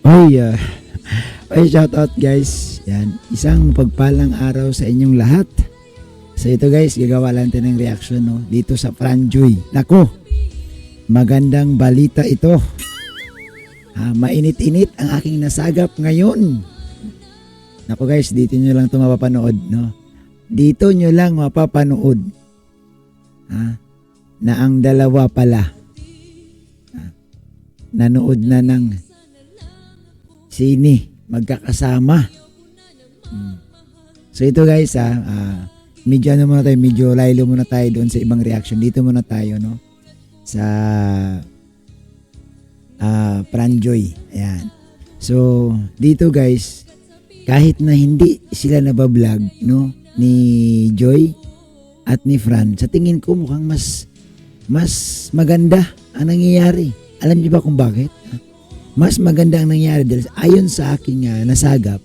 Oy, shoutout guys. Yan, isang pagpalang araw sa inyong lahat. So ito guys, gagawa lang tayo ng reaction no, dito sa Franjoy. Nako, magandang balita ito. Mainit-init ang aking nasagap ngayon. Nako guys, dito nyo lang ito mapapanood. No? Dito nyo lang mapapanood. Na ang dalawa pala. Nanood na ng sini, magkakasama. So ito guys medyo ano muna tayo, medyo laylo muna tayo doon sa ibang reaction. Dito muna tayo no sa Franjoy. Ayan. So dito guys, kahit na hindi sila nabablog no ni Joy at ni Fran, sa tingin ko mukhang mas maganda ang nangyayari. Alam niyo ba kung bakit? Mas maganda ang nangyari dahil ayon sa aking nasagap,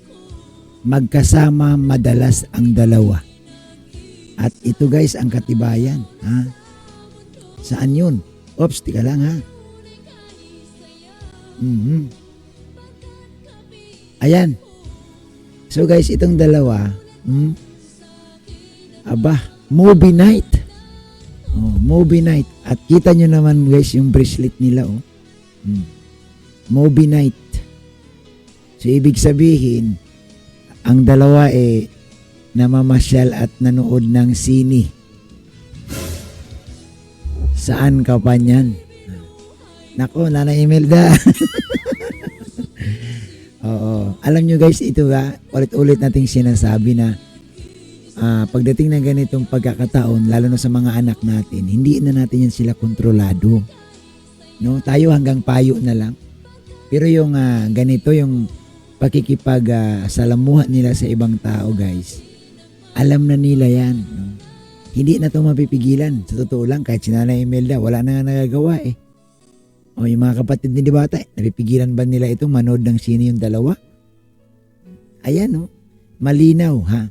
magkasama madalas ang dalawa. At ito guys ang katibayan. Saan yun? Ops, tika lang ha. Ayan. So guys, itong dalawa, movie night. Movie night. At kita nyo naman guys yung bracelet nila. Movie night. So ibig sabihin, ang dalawa namamasyal at nanood ng sini. Saan ka pa niyan? Nako, Nanay Imelda. Oo. Alam nyo guys, ito ulit-ulit nating sinasabi na pagdating ng ganitong pagkakataon, lalo na sa mga anak natin, hindi na natin yan sila kontrolado. No? Tayo hanggang payo na lang. Pero yung ganito, yung pakikipag-salamuha nila sa ibang tao guys, alam na nila yan. No? Hindi na ito mapipigilan. Sa totoo lang, kahit si Nanay Imelda, wala na nga nagagawa O yung mga kapatid ni Diwata, napipigilan ba nila itong manood ng sine yung dalawa? Ayan no, malinaw ha.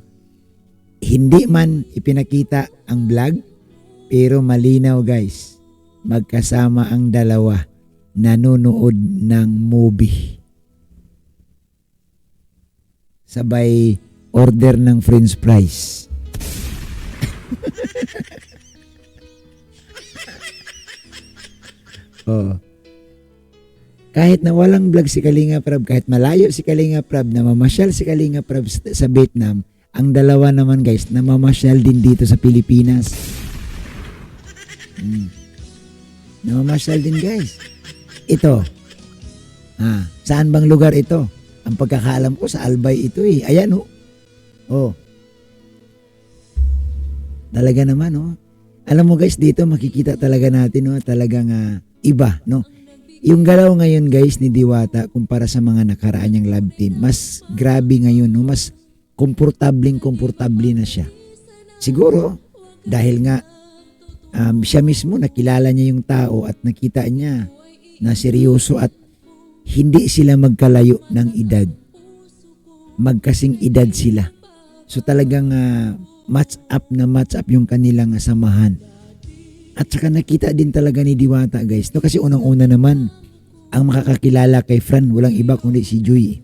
Hindi man ipinakita ang vlog, pero malinaw guys, magkasama ang dalawa, nanonood ng movie. Sabay order ng french fries. Kahit na walang vlog si Kalinga Prab, kahit malayo si Kalinga Prab, namamasyal si Kalinga Prab sa Vietnam, ang dalawa naman guys, namamasyal din dito sa Pilipinas. Namamasyal din guys. Ito. Saan bang lugar ito? Ang pagkakaalam ko sa Albay ito Ayan Talaga naman Alam mo guys, dito makikita talaga natin talagang iba no. Yung galaw ngayon guys ni Diwata kumpara sa mga nakaraan niyang love team, mas grabe ngayon no, mas komportable na siya. Siguro dahil nga siya mismo nakilala niya yung tao at nakita niya na seryoso at hindi sila magkalayo ng edad. Magkasing edad sila. So talagang match up yung kanilang samahan. At saka nakita din talaga ni Diwata guys. No, kasi unang-una naman, ang makakakilala kay Fran, walang iba kundi si Joy.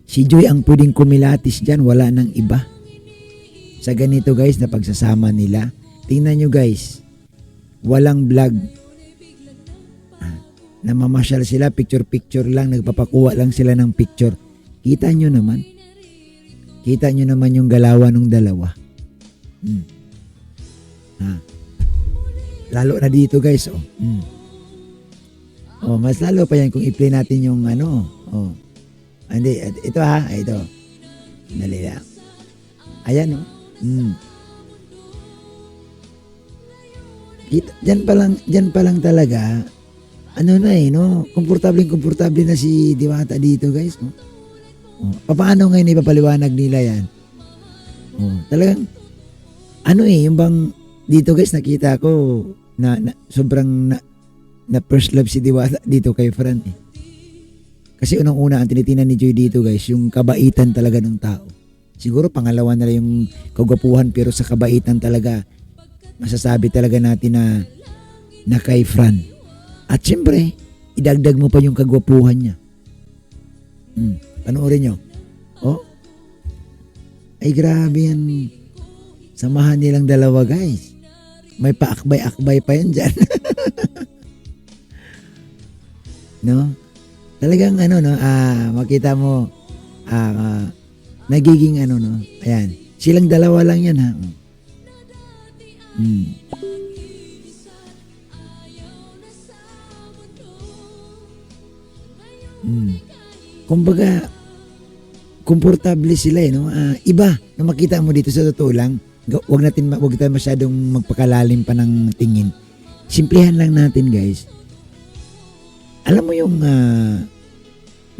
Si Joy ang pwedeng kumilatis dyan, wala nang iba. Sa ganito guys, na pagsasama nila, tingnan nyo guys, walang vlog. Namamasyal sila, picture-picture lang, nagpapakuha lang sila ng picture. Kita nyo naman yung galawan ng dalawa. Lalo na dito guys mas lalo pa yan kung i-play natin yung hindi, ito ito dali lang, ayan Diyan pa lang talaga komportable na si Diwata dito guys paano ngayon ipapaliwanag nila yan talagang yung bang dito guys nakita ko na sobrang na first love si Diwata dito kay Fran kasi unang-una ang tinitingnan ni Joy dito guys yung kabaitan talaga ng tao. Siguro pangalawa na lang yung kagwapuhan, pero sa kabaitan talaga masasabi talaga natin na kay Fran. At syempre idagdag mo pa yung kagwapuhan niya. Panoorin nyo. Oh, ay grabe yan. Samahan nilang dalawa, guys. May paakbay-akbay pa yan dyan. No? Talagang ano, no? Makita mo, nagiging ano, no? Ayan. Silang dalawa lang yan, ha? Kumbaga, komportable sila, eh, no? Iba na makita mo dito sa totoo lang. Wag tayo masyadong magpakalalim pa ng tingin. Simplihan lang natin, guys. Alam mo yung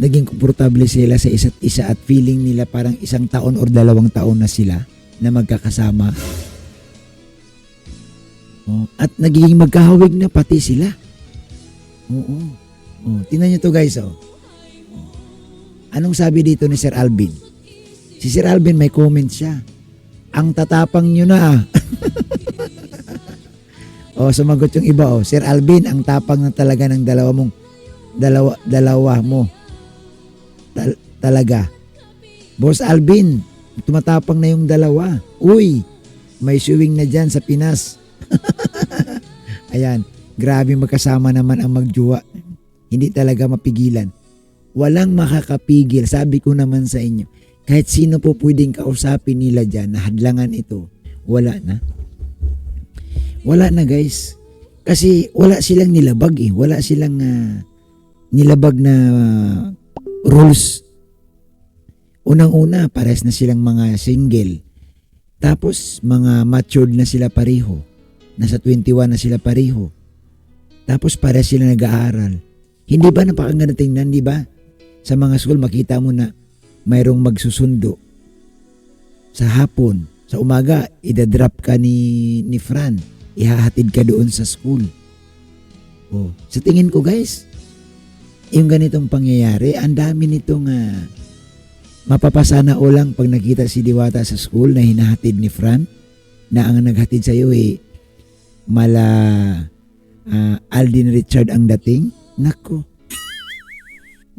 naging komportable sila sa isa't isa at feeling nila parang 1 taon or 2 taon na sila na magkakasama. Oh, at nagiging magkahawig na pati sila. Oo. Oh, tingnan nyo to, guys, oh. Anong sabi dito ni Sir Alvin? Si Sir Alvin may comment siya. Ang tatapang nyo na. O, sumagot yung iba, oh. Sir Alvin, ang tapang na talaga ng dalawa mo. Talaga. Boss Alvin, tumatapang na yung dalawa. Uy, may suwing na dyan sa Pinas. Ayan, grabe magkasama naman ang magjuwa. Hindi talaga mapigilan. Walang makakapigil. Sabi ko naman sa inyo, kahit sino po pwedeng kausapin nila dyan na hadlangan ito, wala na. Wala na, guys. Kasi wala silang nilabag, eh. Wala silang nilabag na rules. Unang-una, pares na silang mga single. Tapos, mga matured na sila pareho. Nasa 21 na sila pareho. Tapos, pares sila nag-aaral. Hindi ba napakaganda tingnan, di ba? Sa mga school, makita mo na mayroong magsusundo. Sa hapon, sa umaga, idadrop ka ni Fran. Ihahatid ka doon sa school. Oh, sa tingin ko, guys, yung ganitong pangyayari, ang dami nitong mapapasana o lang pag nakita si Diwata sa school na hinahatid ni Fran, na ang naghatid sa iyo Aldin Richard ang dating. Nako.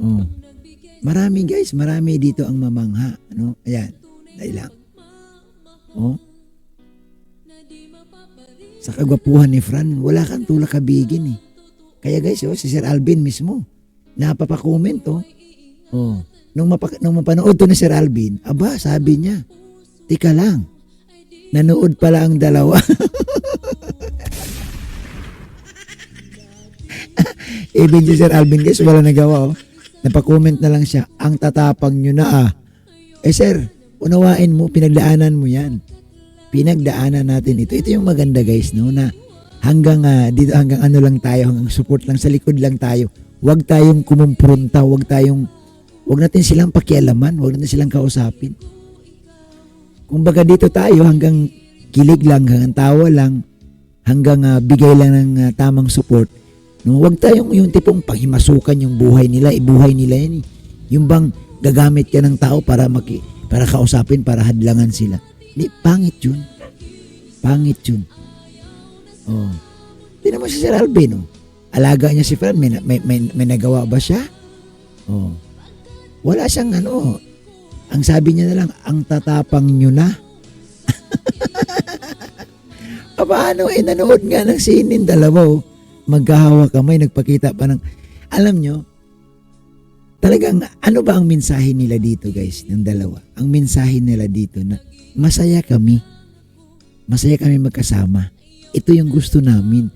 Oh. Marami, guys, marami dito ang mamangha, ano? Ayan, dahil lang. Oh. Sa kagwapuhan ni Fran, wala kang tulak kabigin, eh. Kaya, guys, si Sir Alvin mismo, napapakomment, oh. Oh. Nung mapanood to ni Sir Alvin, aba, sabi niya, tika lang, nanood pala ang dalawa. Even si Sir Alvin, guys, wala nagawa, oh. Napakomment na lang siya, ang tatapang nyo na, Eh, sir, unawain mo, pinagdaanan mo yan. Pinagdaanan natin ito. Ito yung maganda, guys, no, na hanggang dito, hanggang ano lang tayo, hanggang support lang, sa likod lang tayo. Huwag tayong kumumpronta, huwag natin silang pakialaman, huwag natin silang kausapin. Kumbaga dito tayo, hanggang kilig lang, hanggang tawa lang, hanggang bigay lang ng tamang support. No, huwag tayong yung tipong panghimasukan yung buhay nila, ibuhay nila yan. Yung bang gagamit ka ng tao para kausapin, para hadlangan sila. Hindi, pangit yun. Pangit yun. Oh. Tingnan mo si Sir Alvin, oh. Alaga niya si Fran, may nagawa ba siya? Oh. Wala siyang ano. Ang sabi niya na lang, ang tatapang nyo na. Paano? Nanood nga ng sinin, dalawa, oh. Magkahawa kamay, nagpakita pa ng, alam nyo, talagang, ano ba ang mensahe nila dito, guys, ng dalawa? Ang mensahe nila dito na, masaya kami magkasama. Ito yung gusto namin.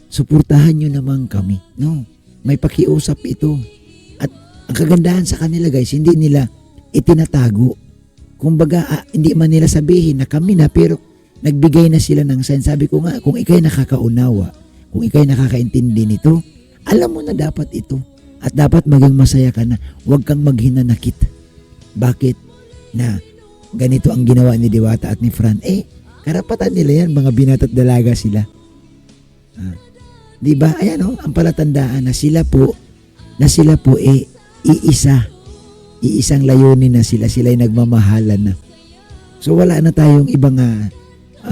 Suportahan nyo naman kami. No, may pakiusap ito. At ang kagandahan sa kanila, guys, hindi nila itinatago. Kumbaga, hindi man nila sabihin na kami na, pero nagbigay na sila ng sign. Sabi ko nga, kung ikay nakakaunawa, kung ikay nakakaintindi nito, alam mo na dapat ito. At dapat maging masaya ka na. Huwag kang maghinanakit. Bakit? Na ganito ang ginawa ni Diwata at ni Fran. Karapatan nila yan, mga binata't dalaga sila. Diba? Ayan, oh, ang palatandaan na sila po iisang layunin na sila'y nagmamahalan na. So wala na tayong ibang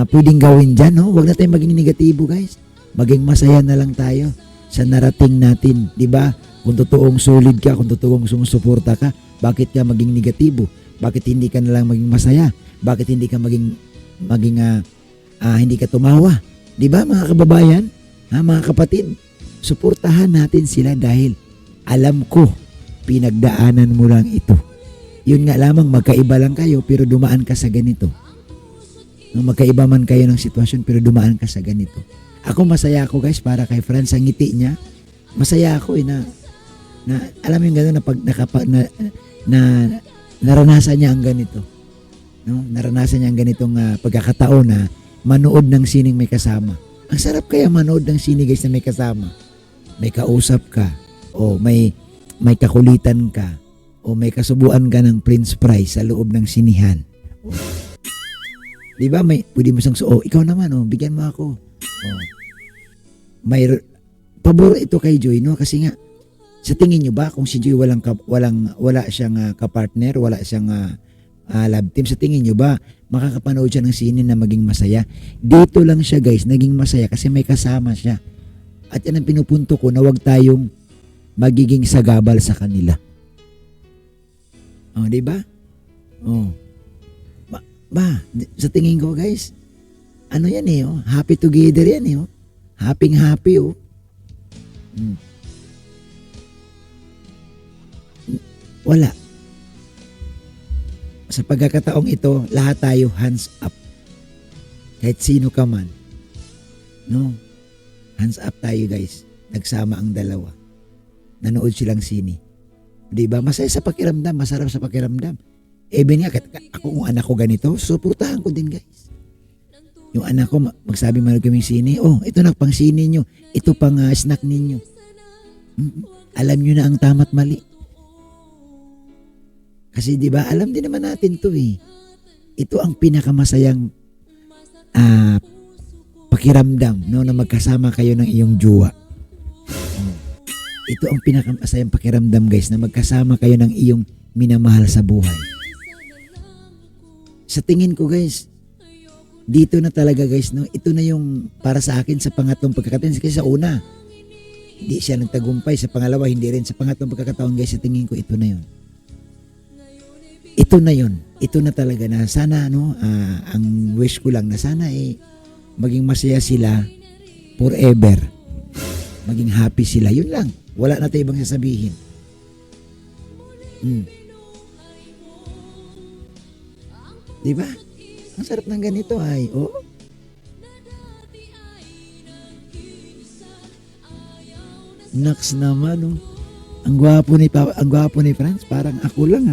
pwedeng gawin dyan, no? Huwag na tayong maging negatibo, guys. Maging masaya na lang tayo sa narating natin, di ba? Kung totoong solid ka, kung totoong sumusuporta ka, Bakit ka maging negatibo? Bakit hindi ka na lang maging masaya? Bakit hindi ka hindi ka tumawa? 'Di ba mga kababayan? Mga kapatid, suportahan natin sila dahil alam ko pinagdaanan mo lang ito. Yun nga lamang, magkaiba lang kayo pero dumaan ka sa ganito. Magkaiba man kayo ng sitwasyon pero dumaan ka sa ganito. Ako masaya ako guys para kay Franz, ang ngiti niya. Masaya ako na alam mo yung gano'n na pag naranasan niya ang ganito. No? Naranasan niya ang ganitong pagkakataon na manood ng sining may kasama. Ang sarap kaya manood ng sine guys na may kasama. May kausap ka o may kakulitan ka o may kasubuan ka ng Prince Prize sa loob ng sinihan. Di ba pwede mo siyang ikaw naman bigyan mo ako. May pabor ito kay Joy no kasi nga sa tingin niyo ba kung si Joy wala siyang kapartner, wala siyang love team, sa tingin niyo ba makakapanood siya ng sine na maging masaya? Dito lang siya guys naging masaya kasi may kasama siya. At yan ang pinupunto ko na wag tayong magiging sagabal sa kanila. Di ba? Sa tingin ko guys, ano yan happy together yan happy. Wala. Sa pagkakataong ito, lahat tayo hands up. Kahit sino ka man. No? Hands up tayo guys. Nagsama ang dalawa. Nanood silang sine. Diba? Masaya sa pakiramdam. Masarap sa pakiramdam. Even nga, kung anak ko ganito, suportahan ko din guys. Yung anak ko, magsabi manood kaming sine, ito na pang sine nyo. Ito pang snack ninyo. Alam nyo na ang tama't mali. Kasi di ba alam din naman natin to Ito ang pinakamasayang pakiramdam na magkasama kayo ng iyong jowa. Ito ang pinakamasayang pakiramdam guys na magkasama kayo ng iyong minamahal sa buhay. Sa tingin ko guys, dito na talaga guys ito na yung para sa akin sa pangatlong pagkakataon kasi sa una hindi siya nagtagumpay, sa pangalawa hindi rin, sa pangatlong pagkakataon guys sa tingin ko ito na yun. Ito na yun. Ito na talaga na sana ang wish ko lang na sana maging masaya sila forever. Maging happy sila. Yun lang. Wala na tayo ibang sasabihin. Diba? Ang sarap ng ganito Naks naman Ang gwapo ni Franz, parang ako lang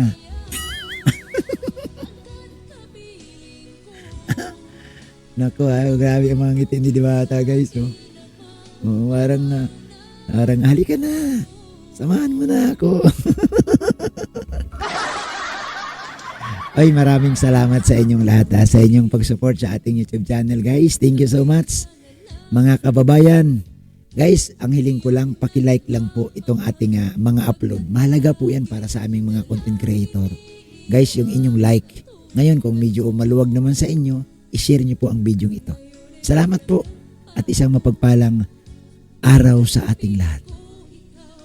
Nako grabe ang mga ngiti ni Diwata guys parang halika na, samahan mo na ako. Ay, maraming salamat sa inyong lahat sa inyong pag-support sa ating YouTube channel guys. Thank you so much mga kababayan. Guys, ang hiling ko lang, paki-like lang po itong ating mga upload. Mahalaga po yan para sa aming mga content creator. Guys, yung inyong like. Ngayon, kung medyo maluwag naman sa inyo, i-share nyo po ang video ito. Salamat po at isang mapagpalang araw sa ating lahat.